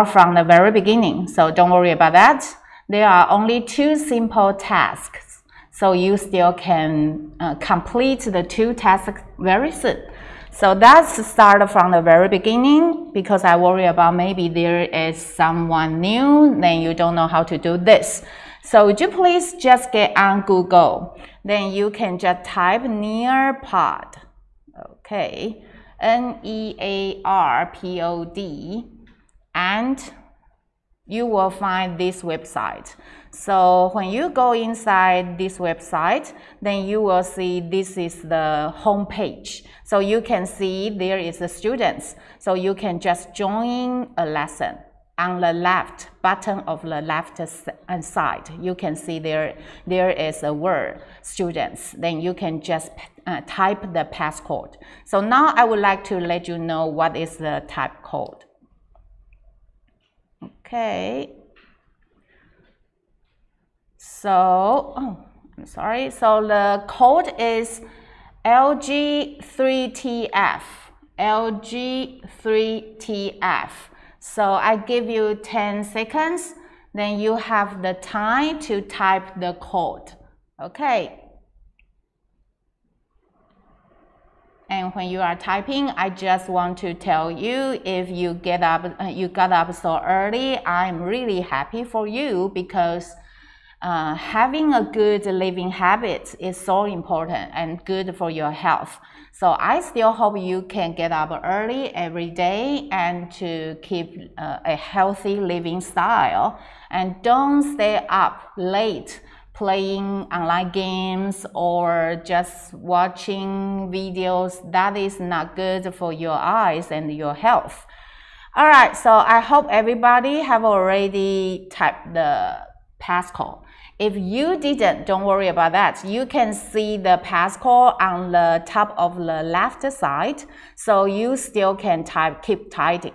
from the very beginning, so don't worry about that. There are only 2 simple tasks, so you still can complete the 2 tasks very soon. So that's start from the very beginning, because I worry about maybe there is someone new, then you don't know how to do this. So would you please just get on Google, then you can just type Nearpod, okay, Nearpod, and you will find this website. So when you go inside this website, then you will see this is the home page. So you can see there is the students. So you can just join a lesson. On the left bottom of the left side, you can see there is a word students. Then you can just type the passcode. So now I would like to let you know what is the type code. Okay. So, I'm sorry. So the code is LG3TF. LG3TF. So I give you 10 seconds. Then you have the time to type the code. Okay. And when you are typing, I just want to tell you, if you got up so early, I'm really happy for you, because having a good living habit is so important and good for your health. So I still hope you can get up early every day and to keep a healthy living style, and don't stay up late playing online games or just watching videos. That is not good for your eyes and your health. All right, so I hope everybody have already typed the passcode. If you didn't, don't worry about that. You can see the passcode on the top of the left side, so you still can keep typing.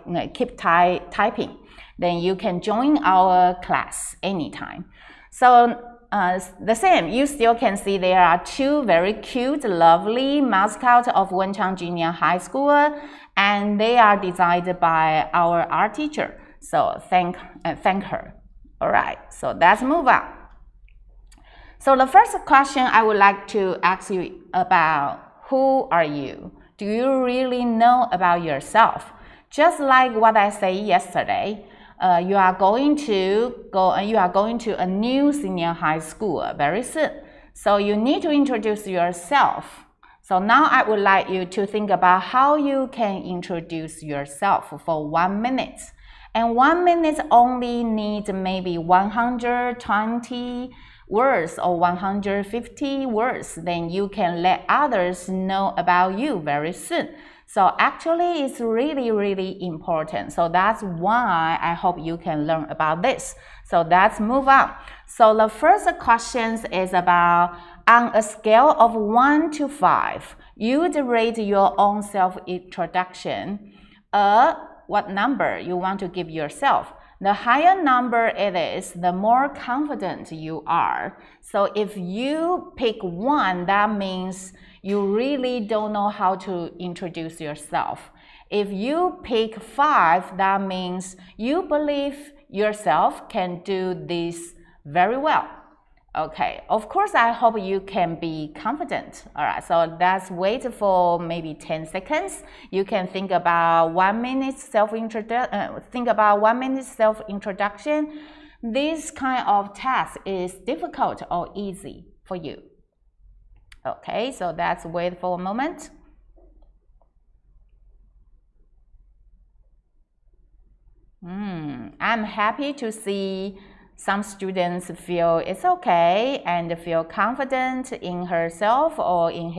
Then you can join our class anytime. So the same, you still can see there are 2 very cute, lovely mascots of Wenchang Junior High School, and they are designed by our art teacher. So thank her. All right, so let's move on. So the first question I would like to ask you about, who are you? Do you really know about yourself? Just like what I said yesterday, you are going to a new senior high school very soon. So you need to introduce yourself. So now I would like you to think about how you can introduce yourself for 1 minute. And 1 minute only needs maybe 120 words or 150 words. Then you can let others know about you very soon. So actually it's really, really important. So that's why I hope you can learn about this. So let's move on. So the first question is about, on a scale of 1 to 5, you'd rate your own self-introduction. What number you want to give yourself. The higher number it is, the more confident you are. So if you pick 1, that means you really don't know how to introduce yourself. If you pick 5, that means you believe yourself can do this very well. Okay, of course, I hope you can be confident. All right, so let's wait for maybe 10 seconds. You can think about 1 minute self-introduction. This kind of task is difficult or easy for you. Okay, so let's wait for a moment. I'm happy to see some students feel it's okay and feel confident in herself or in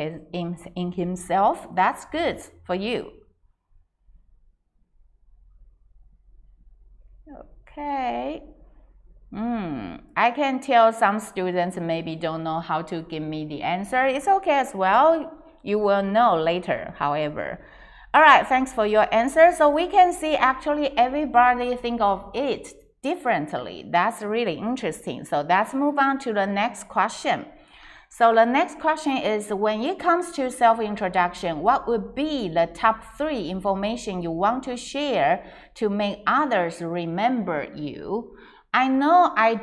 himself. That's good for you. Okay. I can tell some students maybe don't know how to give me the answer. It's okay as well. You will know later, however. All right, thanks for your answer. So we can see actually everybody think of it differently. That's really interesting. So let's move on to the next question. So the next question is, when it comes to self-introduction, what would be the top 3 information you want to share to make others remember you? I know I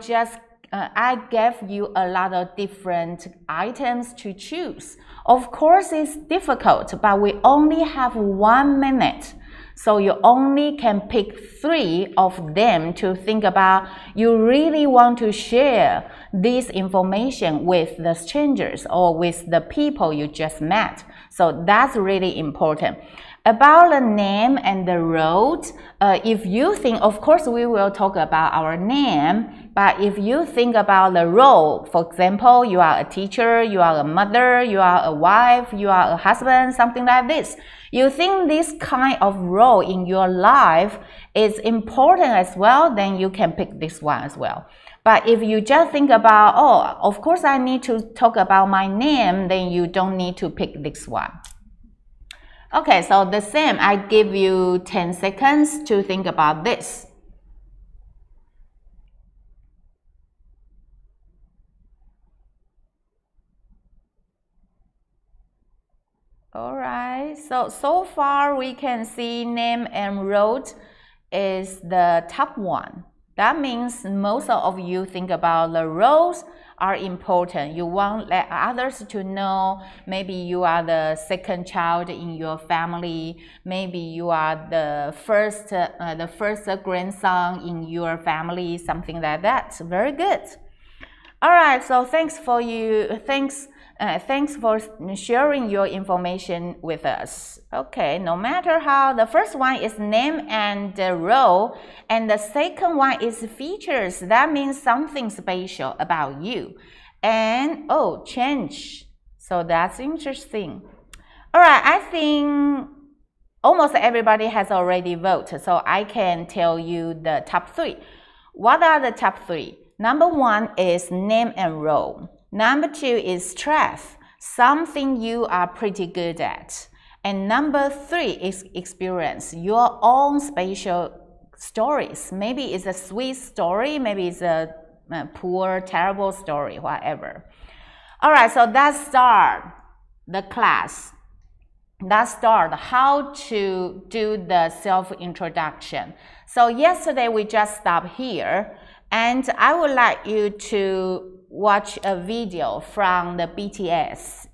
gave you a lot of different items to choose. Of course, it's difficult, but we only have 1 minute. So you only can pick 3 of them to think about. You really want to share this information with the strangers or with the people you just met. So that's really important. About the name and the role, if you think, of course we will talk about our name, but if you think about the role, for example, you are a teacher, you are a mother, you are a wife, you are a husband, something like this. You think this kind of role in your life is important as well, then you can pick this one as well. But if you just think about, oh, of course I need to talk about my name, then you don't need to pick this one. Okay, so the same, I give you 10 seconds to think about this. Alright, so far we can see name and role is the top one. That means most of you think about the roles are important. You want let others to know, maybe you are the second child in your family, maybe you are the first grandson in your family, something like that. Very good. All right, so thanks for sharing your information with us. Okay, no matter how, the first one is name and role, and the second one is features. That means something special about you. And oh, change. So that's interesting. All right, I think almost everybody has already voted, so I can tell you the top 3. What are the top 3? Number 1 is name and role. Number 2 is strength, something you are pretty good at. And number 3 is experience, your own special stories. Maybe it's a sweet story, maybe it's a poor, terrible story, whatever. All right, so let's start the class. Let's start how to do the self-introduction. So yesterday we just stopped here, and I would like you to watch a video from the BTS,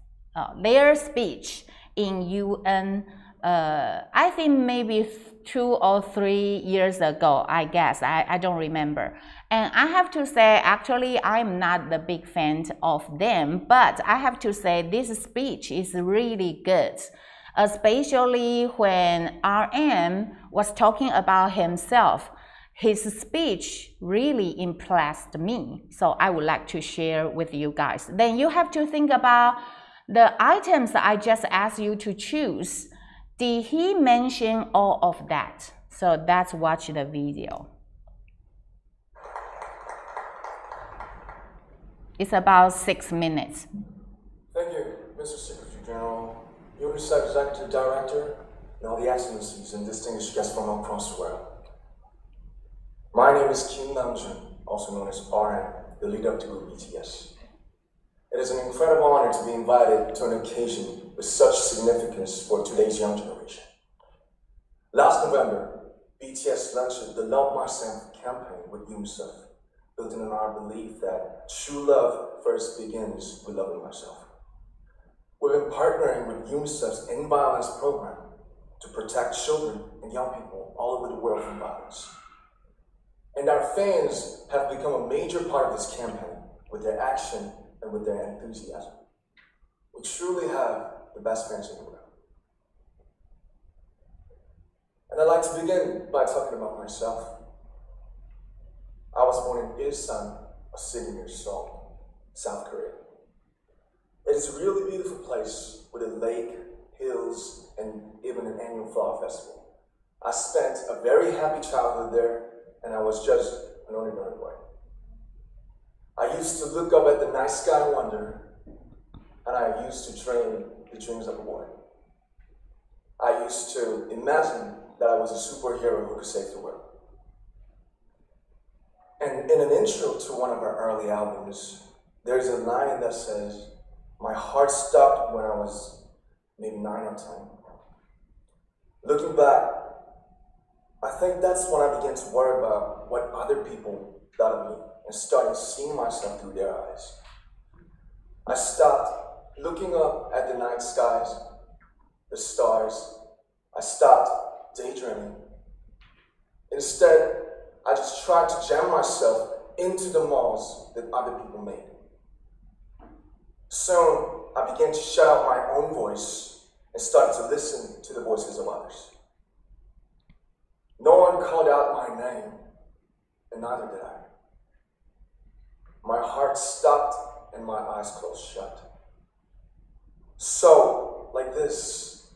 their speech in UN, I think maybe 2 or 3 years ago, I guess, I don't remember. And I have to say, actually, I'm not the big fan of them, but I have to say this speech is really good, especially when RM was talking about himself. His speech really impressed me, so I would like to share with you guys. Then you have to think about the items I just asked you to choose. Did he mention all of that? So let's watch the video. It's about 6 minutes. Thank you, Mr. Secretary General, your Executive Director, and all the excellencies and distinguished guests from across the world. My name is Kim Namjoon, also known as RM, the leader of the group BTS. It is an incredible honor to be invited to an occasion with such significance for today's young generation. Last November, BTS launched the Love Myself campaign with UNICEF, building on our belief that true love first begins with loving myself. We've been partnering with UNICEF's End Violence program to protect children and young people all over the world from violence. And our fans have become a major part of this campaign with their action and with their enthusiasm. We truly have the best fans in the world. And I'd like to begin by talking about myself. I was born in Ilsan, a city near Seoul, South Korea. It is a really beautiful place with a lake, hills, and even an annual flower festival. I spent a very happy childhood there, and I was just an ordinary boy. I used to look up at the night sky and wonder, and I used to dream the dreams of a boy. I used to imagine that I was a superhero who could save the world. And in an intro to one of our early albums, there's a line that says, My heart stopped when I was maybe 9 or 10. Looking back, I think that's when I began to worry about what other people thought of me and started seeing myself through their eyes. I stopped looking up at the night skies, the stars. I stopped daydreaming. Instead, I just tried to jam myself into the malls that other people made. Soon, I began to shut out my own voice and started to listen to the voices of others. No one called out my name, and neither did I. My heart stopped and my eyes closed shut. So, like this,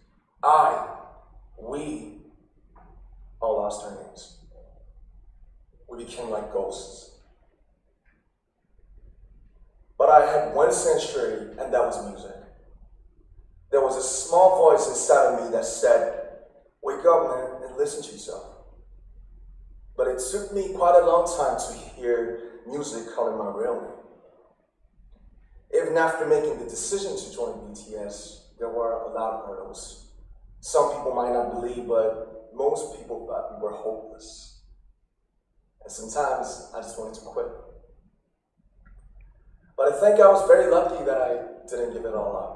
we all lost our names. We became like ghosts. But I had one sanctuary, and that was music. There was a small voice inside of me that said, "Wake up, man, and listen to yourself." But it took me quite a long time to hear music calling my real name. Even after making the decision to join BTS, there were a lot of hurdles. Some people might not believe, but most people thought we were hopeless. And sometimes I just wanted to quit. But I think I was very lucky that I didn't give it all up.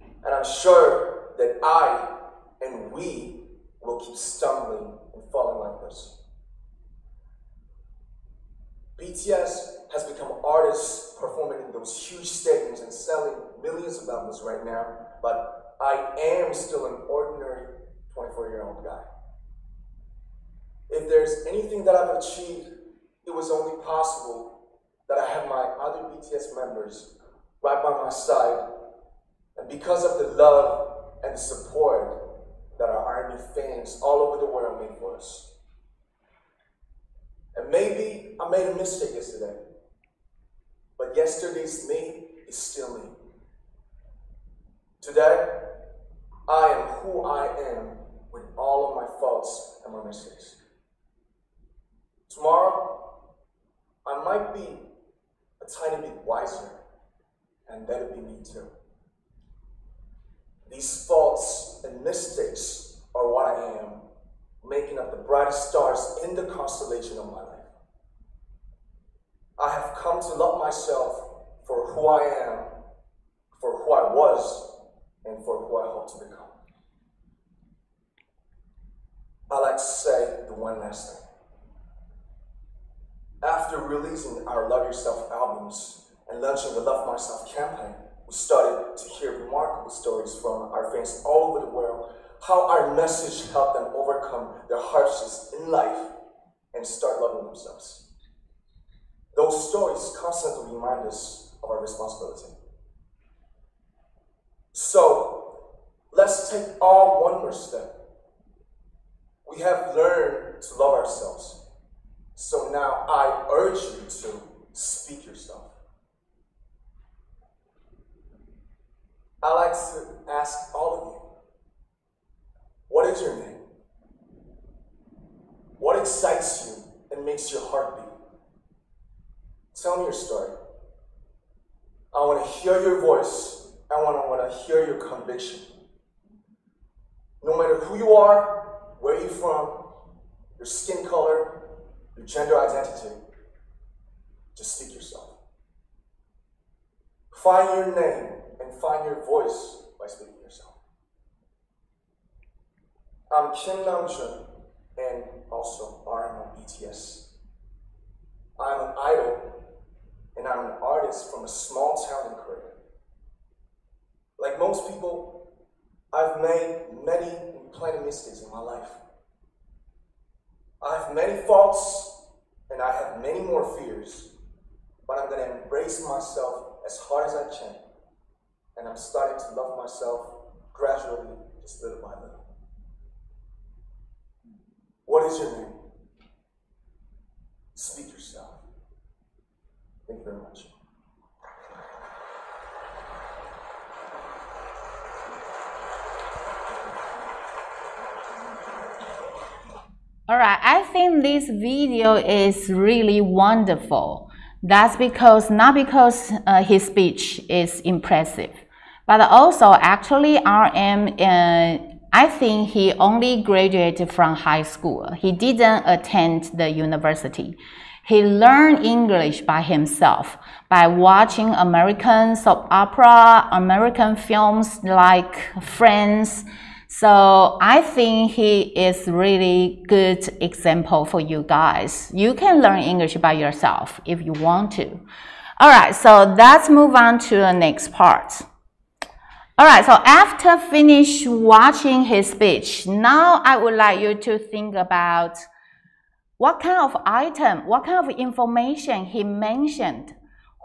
And I'm sure that I and we will keep stumbling and falling like this. BTS has become artists performing in those huge stadiums and selling millions of albums right now, but I am still an ordinary 24-year-old guy. If there's anything that I've achieved, it was only possible that I have my other BTS members right by my side, and because of the love and the support that our ARMY fans all over the world made for us. And maybe I made a mistake yesterday, but yesterday's me is still me. Today, I am who I am with all of my faults and my mistakes. Tomorrow, I might be a tiny bit wiser, and that'll be me too. These faults and mistakes are what I am, making up the brightest stars in the constellation of my life. I have come to love myself for who I am, for who I was, and for who I hope to become. I like to say the one last thing. After releasing our Love Yourself albums and launching the Love Myself campaign, we started to hear remarkable stories from our fans all over the world, how our message helped them overcome their hardships in life and start loving themselves. Those stories constantly remind us of our responsibility. So, let's take all one more step. We have learned to love ourselves. So now I urge you to speak yourself. I like to ask all of you, what is your name? What excites you and makes your heart beat? Tell me your story. I want to hear your voice. I want to hear your conviction. No matter who you are, where you're from, your skin color, your gender identity, just speak yourself. Find your name and find your voice by speaking yourself. I'm Kim Namjoon, and also RM of BTS. I'm an idol, and I'm an artist from a small town in Korea. Like most people, I've made many and plenty mistakes in my life. I have many faults, and I have many more fears, but I'm going to embrace myself as hard as I can, and I'm starting to love myself gradually, just little by little. What is your name? Speak yourself. Thank you very much. All right, I think this video is really wonderful That's because, not because his speech is impressive, but also actually RM, I think he only graduated from high school. He didn't attend the university. He learned English by himself, by watching American soap opera, American films like Friends. So I think he is really good example for you guys. You can learn English by yourself if you want to. All right, so let's move on to the next part. All right, so after finish watching his speech, now I would like you to think about what kind of item, what kind of information he mentioned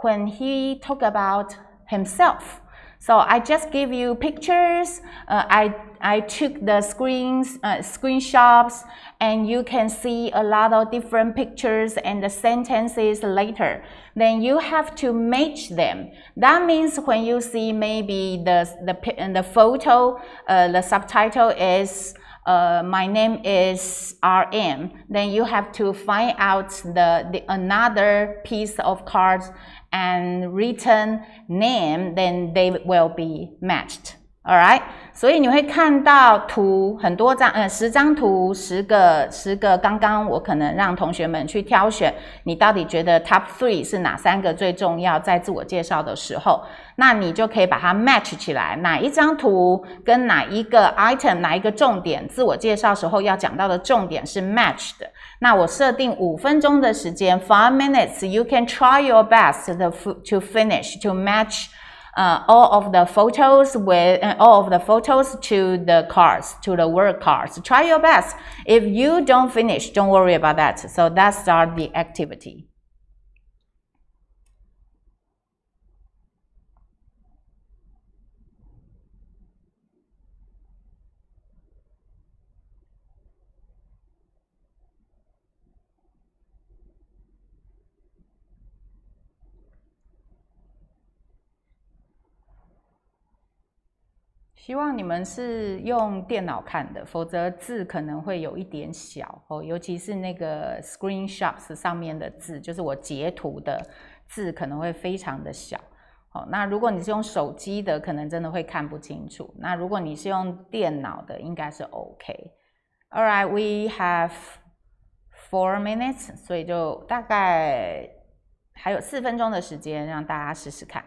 when he talked about himself. So I just give you pictures. I took the screenshots, and you can see a lot of different pictures and the sentences later. Then you have to match them. That means when you see maybe the photo, the subtitle is my name is RM. Then you have to find out another piece of cards and written name, then they will be matched. Alright, 所以你会看到图很多张，10张图，10个。刚刚我可能让同学们去挑选，你到底觉得 top 3是哪3个最重要？在自我介绍的时候，那你就可以把它 match 起来，哪一张图跟哪一个 item， 哪一个重点，自我介绍时候要讲到的重点是 match 的。那我设定5分钟的时间 ，5 minutes. You can try your best to finish to match. All of the photos to the cards, to the word cards. Try your best. If you don't finish, don't worry about that. So let's start the activity.希望你们是用电脑看的，否则字可能会有一点小哦，尤其是那个 screenshots 上面的字，就是我截图的字可能会非常的小。哦，那如果你是用手机的，可能真的会看不清楚。那如果你是用电脑的，应该是 OK。All right, we have 4 minutes， 所以就大概还有4分钟的时间，让大家试试看。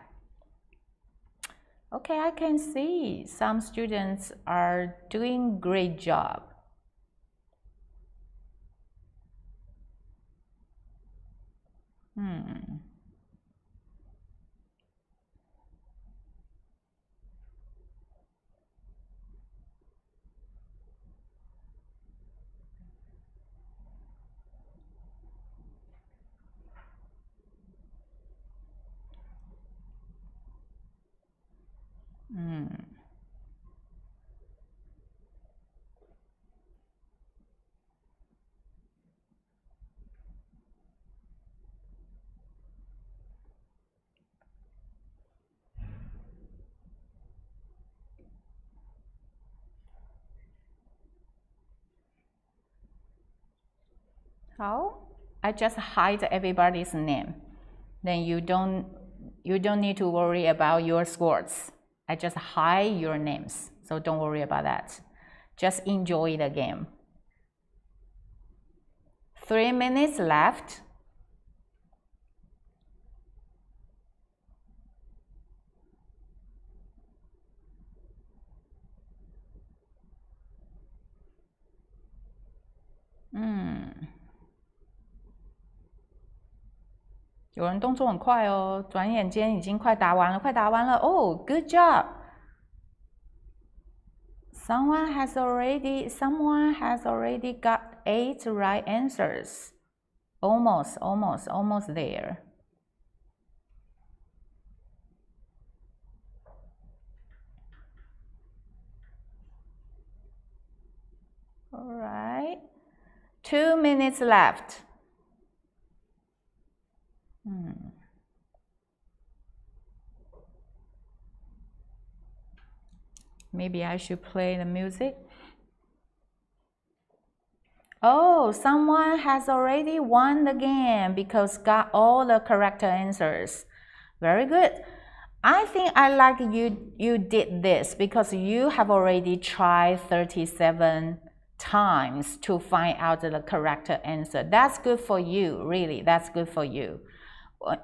Okay, I can see some students are doing great job. How? I just hide everybody's name. Then you don't need to worry about your scores. I just hide your names, so don't worry about that. Just enjoy the game. 3 minutes left. Hmm. 有人动作很快哦，转眼间已经快答完了，快答完了。Oh, good job! Someone has already got 8 right answers. Almost there. All right. 2 minutes left. Maybe I should play the music. Oh, someone has already won the game because got all the correct answers. Very good. I think I like you did this because you have already tried 37 times to find out the correct answer. That's good for you, really. That's good for you.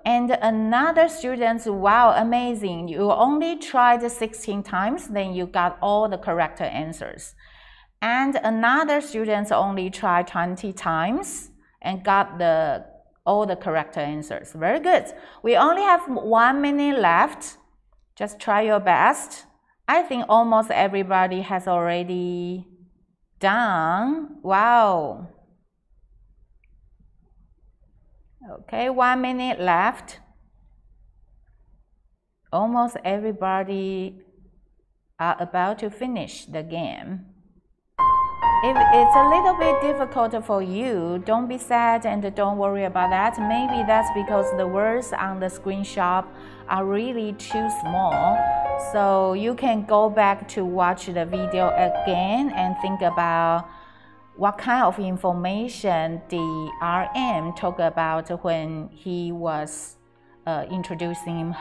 And another student, wow, amazing. You only tried 16 times, then you got all the correct answers. And another student only tried 20 times and got all the correct answers. Very good. We only have 1 minute left. Just try your best. I think almost everybody has already done. Wow. Okay, 1 minute left. Almost everybody are about to finish the game. If it's a little bit difficult for you, don't be sad and don't worry about that. Maybe that's because the words on the screenshot are really too small. So you can go back to watch the video again and think about what kind of information the RM talked about when he was introducing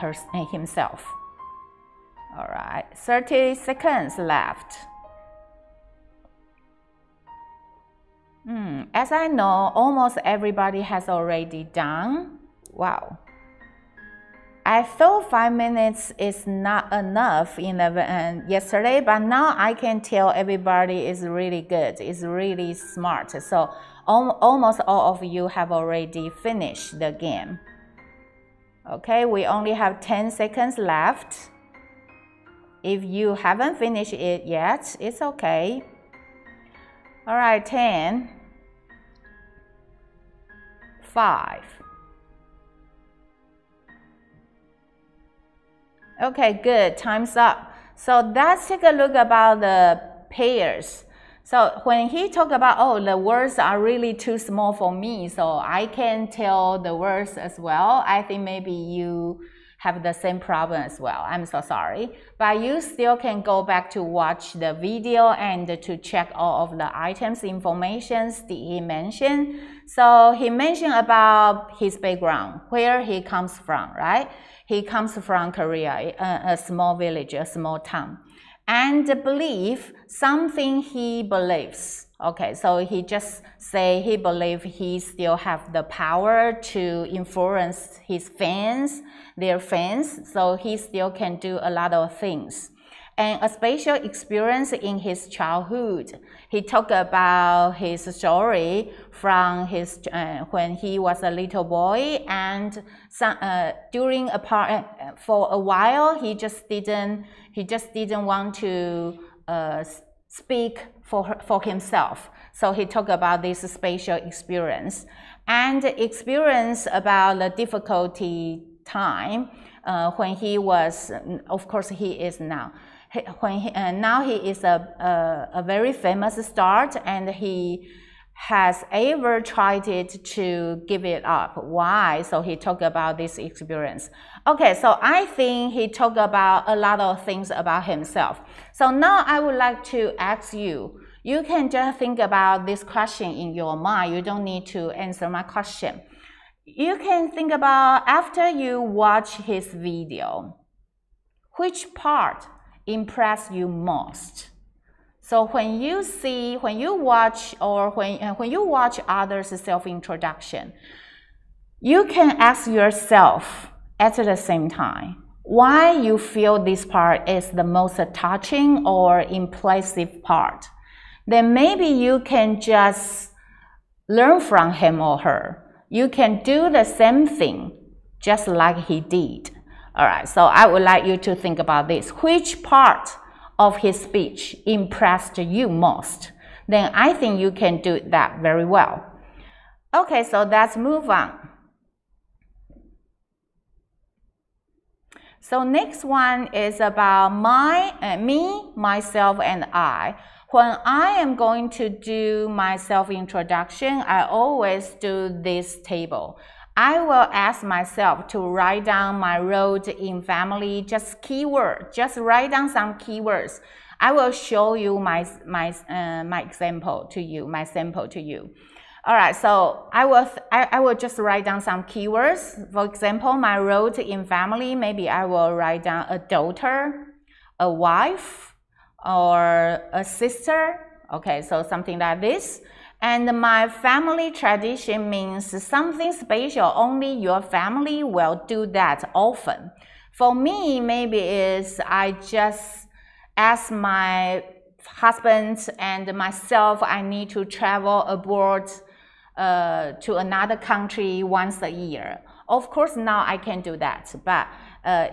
himself. All right, 30 seconds left. As I know, almost everybody has already done. Wow. I thought 5 minutes is not enough yesterday, but now I can tell everybody is really good, is really smart. So almost all of you have already finished the game. Okay, we only have 10 seconds left. If you haven't finished it yet, it's okay. All right, 10, 5. Okay, good, time's up. So let's take a look about the pairs. So when he talked about, oh, the words are really too small for me, so I can tell the words as well. I think maybe you have the same problem as well. I'm so sorry. But you still can go back to watch the video and to check all of the items, informations that he mentioned. So he mentioned about his background, where he comes from, right? He comes from Korea, a small village, a small town. And believe something he believes. Okay, so he just say he believes he still have the power to influence his fans, their fans, so he still can do a lot of things. And a special experience in his childhood. He talked about his story from his when he was a little boy, and during for a while he just didn't want to speak for himself. So he talked about this special experience and experience about the difficulty time when he was, of course he is now. Now he is a very famous star, and he has ever tried it to give it up. Why? So he talked about this experience. Okay, so I think he talked about a lot of things about himself. So now I would like to ask you, you can just think about this question in your mind. You don't need to answer my question. You can think about, after you watch his video, which part impressed you most? So when you watch others' self-introduction, you can ask yourself at the same time why you feel this part is the most touching or impressive part. Then maybe you can just learn from him or her. You can do the same thing just like he did. All right, so I would like you to think about this. Which part of his speech impressed you most? Then I think you can do that very well. Okay, so let's move on. So next one is about me, myself, and I. When I am going to do my self-introduction, I always do this table. I will ask myself to write down my role in family, just keyword, just write down some keywords. I will show you my example to you, my sample to you. All right, so I will just write down some keywords. For example, my role in family, maybe I will write down a daughter, a wife, or a sister. Okay, so something like this. And my family tradition means something special. Only your family will do that often. For me, maybe is I just ask my husband and myself, I need to travel abroad to another country once a year. Of course, now I can do that, but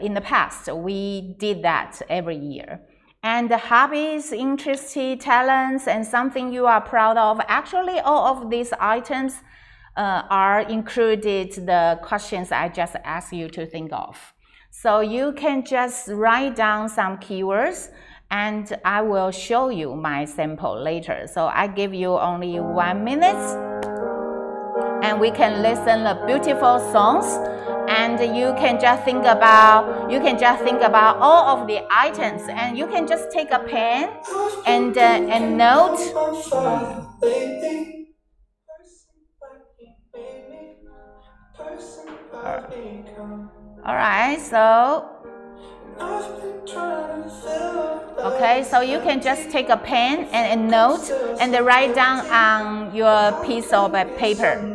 in the past, we did that every year. And the hobbies, interests, talents, and something you are proud of. Actually, all of these items are included the questions I just asked you to think of. So you can just write down some keywords, and I will show you my sample later. So I give you only 1 minute. And we can listen to beautiful songs, and you can just think about all of the items, and you can just take a pen and note. All right, so okay, so you can just take a pen and a note and write down on your piece of paper.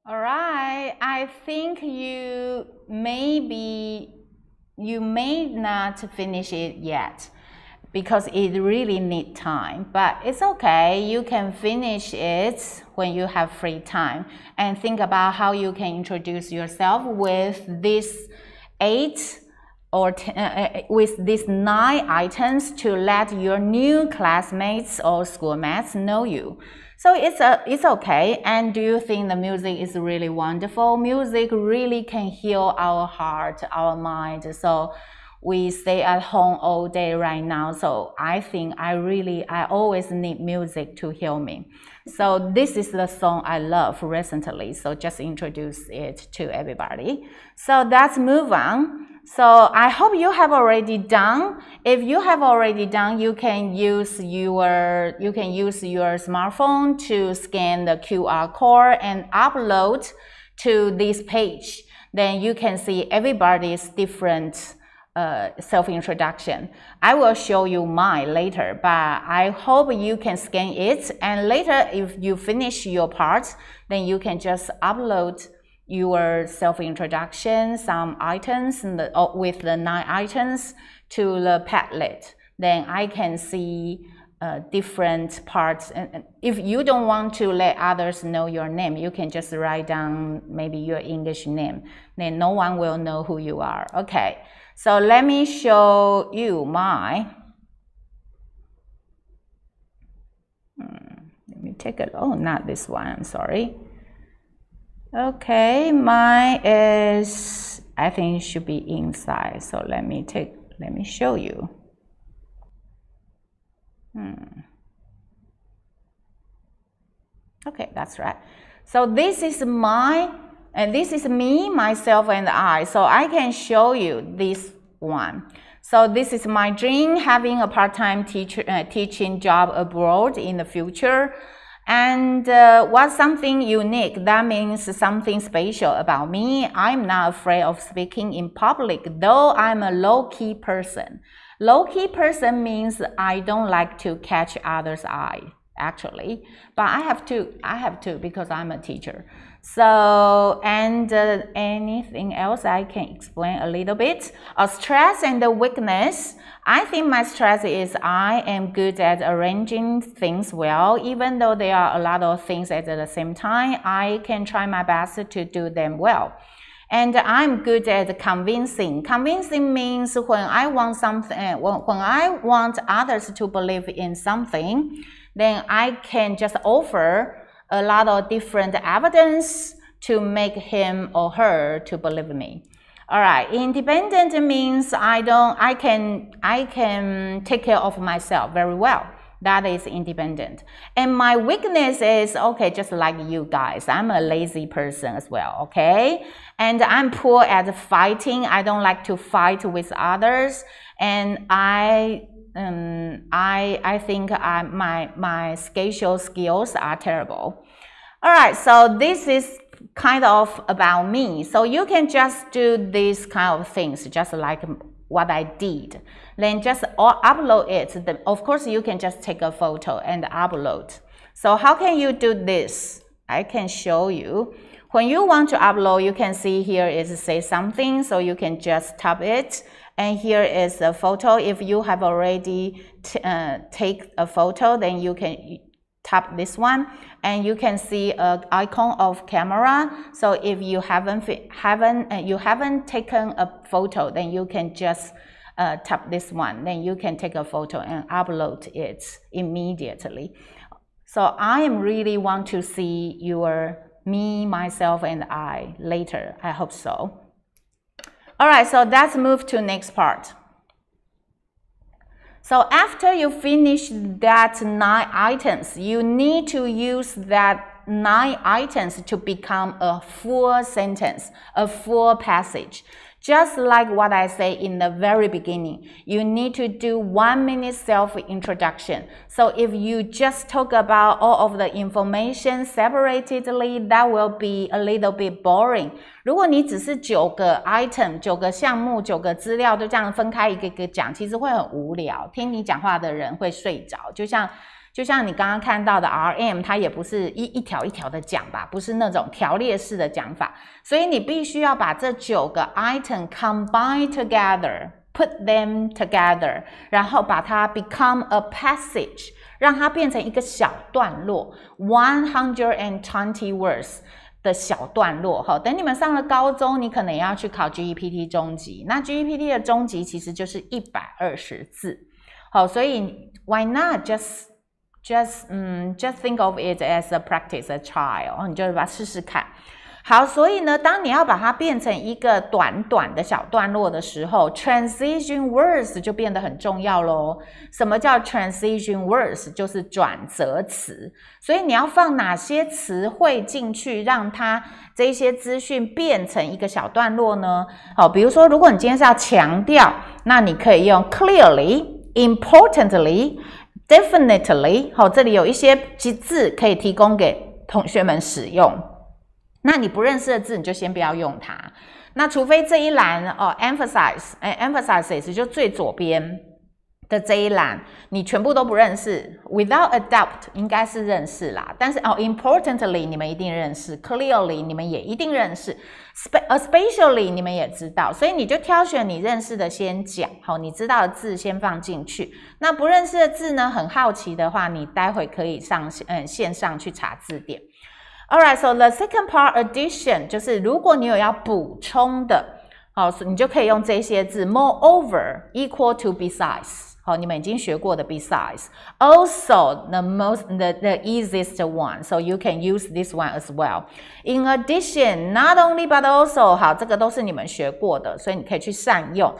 All right, I think you may not finish it yet because it really needs time, but it's okay. You can finish it when you have free time and think about how you can introduce yourself with these 8 or with these 9 items to let your new classmates or schoolmates know you. So it's okay. And do you think the music is really wonderful? Music really can heal our heart, our mind. So we stay at home all day right now. So I think I always need music to heal me. So this is the song I love recently. So just introduce it to everybody. So let's move on. So I hope you have already done. If you have already done, you can use your smartphone to scan the QR code and upload to this page. Then you can see everybody's different self-introduction. I will show you mine later, but I hope you can scan it, and later if you finish your part, then you can just upload your self-introduction, some items with the 9 items to the Padlet. Then I can see different parts. And if you don't want to let others know your name, you can just write down maybe your English name. Then no one will know who you are. Okay, so let me show you mine. Let me take a look. Oh, not this one, I'm sorry. Okay, mine is, I think it should be inside. So let me show you. Okay, that's right. So this is mine, and this is me, myself, and I. So I can show you this one. So this is my dream, having a part-time teaching job abroad in the future. And what's something unique? That means something special about me. I'm not afraid of speaking in public, though I'm a low-key person. Low-key person means I don't like to catch others' eye, actually. But I have to because I'm a teacher. So, and anything else I can explain a little bit? Stress and the weakness. I think my stress is I am good at arranging things well. Even though there are a lot of things at the same time, I can try my best to do them well. And I'm good at convincing. Convincing means when I want something, when I want others to believe in something, then I can just offer a lot of different evidence to make him or her to believe me. All right, independent means I can take care of myself very well. That is independent. And my weakness is, okay, just like you guys, I'm a lazy person as well, okay? And I'm poor at fighting. I don't like to fight with others. And I think my spatial skills are terrible. All right, so this is kind of about me. So you can just do these kind of things, just like what I did. Then just upload it. Of course, you can just take a photo and upload. So how can you do this? I can show you. When you want to upload, you can see here is say something. So you can just tap it. And here is a photo. If you have already take a photo, then you can tap this one, and you can see an icon of camera. So if you haven't taken a photo, then you can just tap this one. Then you can take a photo and upload it immediately. So I am really want to see your me, myself, and I later. I hope so. All right, so let's move to next part. So after you finish that 9 items, you need to use that 9 items to become a full sentence, a full passage. Just like what I say in the very beginning, you need to do 1-minute self-introduction. So if you just talk about all of the information separatedly, that will be a little bit boring. 如果你只是9个 item、9个项目、9个资料都这样分开一个一个讲，其实会很无聊，听你讲话的人会睡着。就就像你刚刚看到的 RM， 它也不是一条一条的讲吧，不是那种条列式的讲法，所以你必须要把这9个 item combine together。Put them together， 然后把它 become a passage， 让它变成一个小段落 ，120 words 的小段落。等你们上了高中，你可能也要去考 GEPT 中级，那 GEPT 的中级其实就是120字。好，所以 why not just think of it as a practice, a trial， 你就把它试试看。好，所以呢，当你要把它变成一个短短的小段落的时候 ，transition words 就变得很重要咯。什么叫 transition words？ 就是转折词。所以你要放哪些词汇进去，让它这些资讯变成一个小段落呢？好，比如说，如果你今天是要强调，那你可以用 clearly、importantly、definitely。好，这里有一些字可以提供给同学们使用。那你不认识的字，你就先不要用它。那除非这一栏emphasis 就最左边的这一栏，你全部都不认识。Without a doubt 应该是认识啦，但是importantly 你们一定认识 ，clearly 你们也一定认识 ，especially 你们也知道，所以你就挑选你认识的先讲，好，你知道的字先放进去。那不认识的字呢，很好奇的话，你待会可以上线上去查字典。Alright, so the second part addition 就是如果你有要补充的，好，你就可以用这些字 moreover, equal to besides， 好，你们已经学过的 besides. Also, the easiest one, so you can use this one as well. In addition, not only but also， 好，这个都是你们学过的，所以你可以去善用。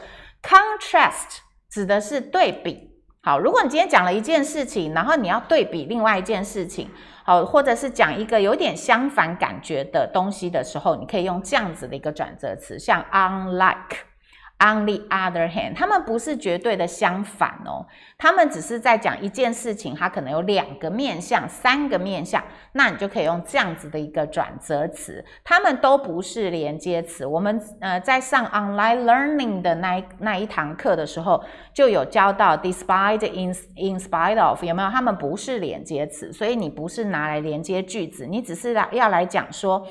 Contrast 指的是对比，好，如果你今天讲了一件事情，然后你要对比另外一件事情，好，或者是讲一个有点相反感觉的东西的时候，你可以用这样子的一个转折词，像 unlike、on the other hand， 他们不是绝对的相反哦，他们只是在讲一件事情，它可能有2个面向、3个面向，那你就可以用这样子的一个转折词，他们都不是连接词。我们在上 online learning 的那一堂课的时候，就有教到 despite、in spite of， 有没有？他们不是连接词，所以你不是拿来连接句子，你只是要来讲说。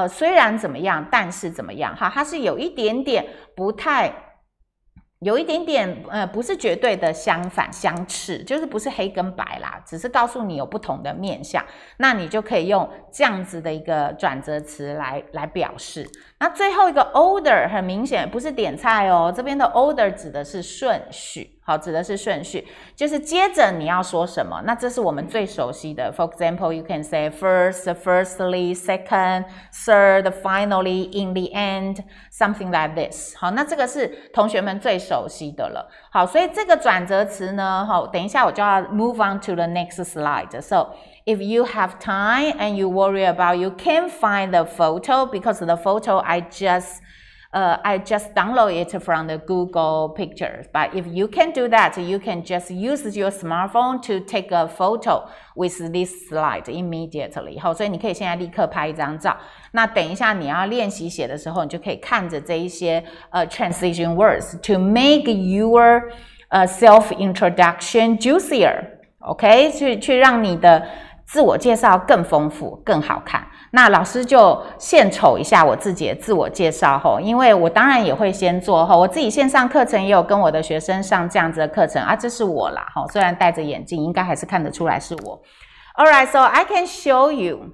虽然怎么样，但是怎么样，哈，它是有一点点不是绝对的相反相斥，就是不是黑跟白啦，只是告诉你有不同的面向，那你就可以用这样子的一个转折词来表示。那最后一个 order 很明显不是点菜哦，这边的 order 指的是顺序，好，指的是顺序，就是接着你要说什么，那这是我们最熟悉的。For example, you can say first, firstly, second, third, finally, in the end, something like this。好，那这个是同学们最熟悉的了。好，所以这个转折词呢，好，等一下我就要 move on to the next slide. So if you have time and you worry about, you can find the photo because the photo I just download it from the Google Pictures. But if you can do that, you can just use your smartphone to take a photo with this slide immediately. 好，所以你可以现在立刻拍一张照。那等一下你要练习写的时候，你就可以看着这一些transition words to make your self introduction juicier. OK， 去让你的自我介绍更丰富、更好看。那老师就献丑一下我自己的自我介绍吼，因为我当然也会先做吼，我自己线上课程也有跟我的学生上这样子的课程啊，这是我啦吼，虽然戴着眼镜，应该还是看得出来是我。Alright, so I can show you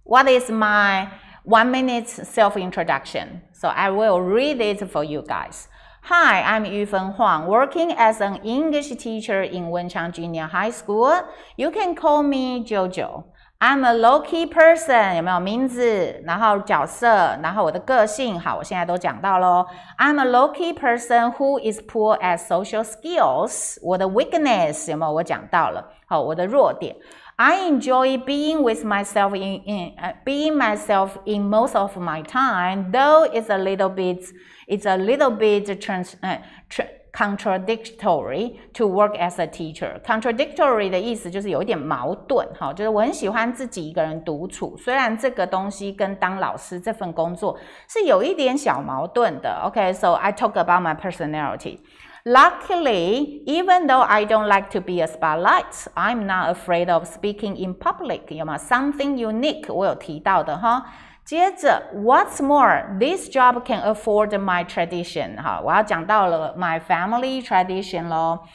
what is my 1 minute self introduction. So I will read it for you guys. Hi, I'm Yufen Huang, working as an English teacher in Wenchang Junior High School. You can call me JoJo. I'm a low-key person. 有没有名字？然后角色，然后我的个性。好，我现在都讲到咯。I'm a low-key person who is poor at social skills. 我的 weakness 有没有？我讲到了。好，我的弱点。I enjoy being with myself being myself in most of my time, though it's a little bit contradictory to work as a teacher. Contradictory 的意思就是有一点矛盾，就是我很喜欢自己一个人独处，虽然这个东西跟当老师这份工作是有一点小矛盾的。Okay, so I talk about my personality. Luckily, even though I don't like to be a spotlight, I'm not afraid of speaking in public. 有没有 something unique 我有提到的哈。接着 What's more, this job can afford my tradition. 好，我要讲到了 my family tradition 咯。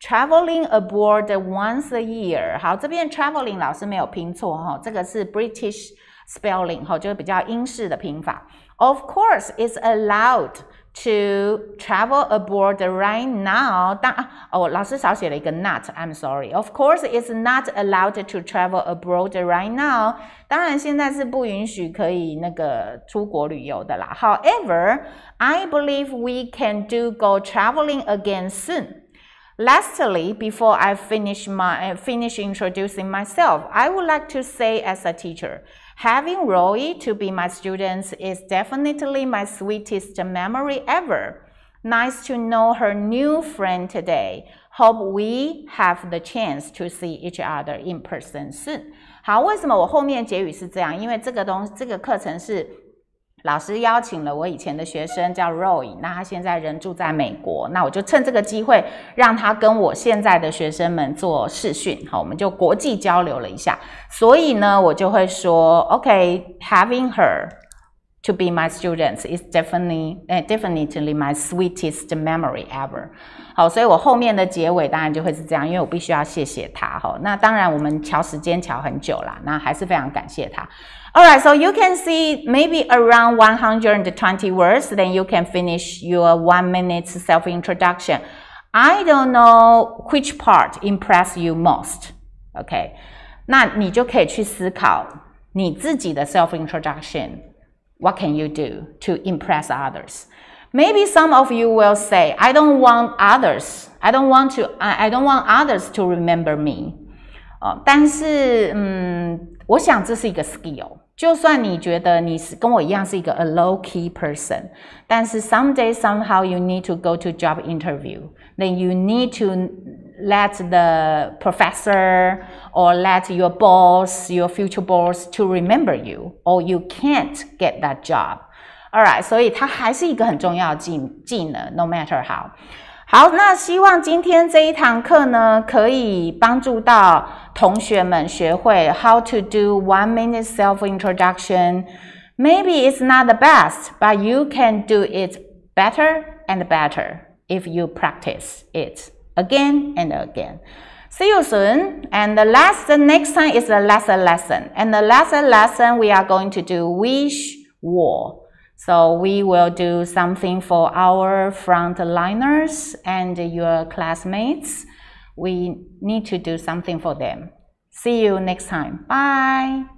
Traveling abroad once a year. 好，这边 traveling 老师没有拼错哈，这个是 British spelling 哈，就是比较英式的拼法。Of course, it's allowed to travel abroad right now. 老师少写了一个 not, I'm sorry. Of course, it's not allowed to travel abroad right now. 当然现在是不允许可以那个出国旅游的啦。However, I believe we can go traveling again soon. Lastly, before I finish introducing myself, I would like to say as a teacher, having Roy to be my student is definitely my sweetest memory ever. Nice to know her new friend today. Hope we have the chance to see each other in person soon. 好，为什么我后面结语是这样？因为这个课程是老师邀请了我以前的学生叫 Roy， 那他现在人住在美国，那我就趁这个机会让他跟我现在的学生们做视讯，好，我们就国际交流了一下。所以呢，我就会说 ，OK, having her to be my students is definitely my sweetest memory ever. 好，所以我后面的结尾当然就会是这样，因为我必须要谢谢他。好，那当然我们调时间调很久啦，那还是非常感谢他。Alright, so you can see maybe around 120 words, then you can finish your 1 minute self-introduction. I don't know which part impressed you most. OK, 那你就可以去思考你自己的 self-introduction. What can you do to impress others? Maybe some of you will say, I don't want others to remember me. 但是我想这是一个 skill。就算你觉得你是跟我一样是一个 a low-key person， 但是 someday somehow you need to go to job interview, then you need to let the professor or let your boss, your future boss to remember you, or you can't get that job. Alright, 所以它还是一个很重要的技能 no matter how. 好，那希望今天这一堂课呢，可以帮助到同学们学会 how to do 1 minute self-introduction. Maybe it's not the best, but you can do it better and better if you practice it again and again. See you soon. And the next time is the lesson. And the lesson we are going to do wish war. So we will do something for our frontliners and your classmates. We need to do something for them. See you next time. Bye.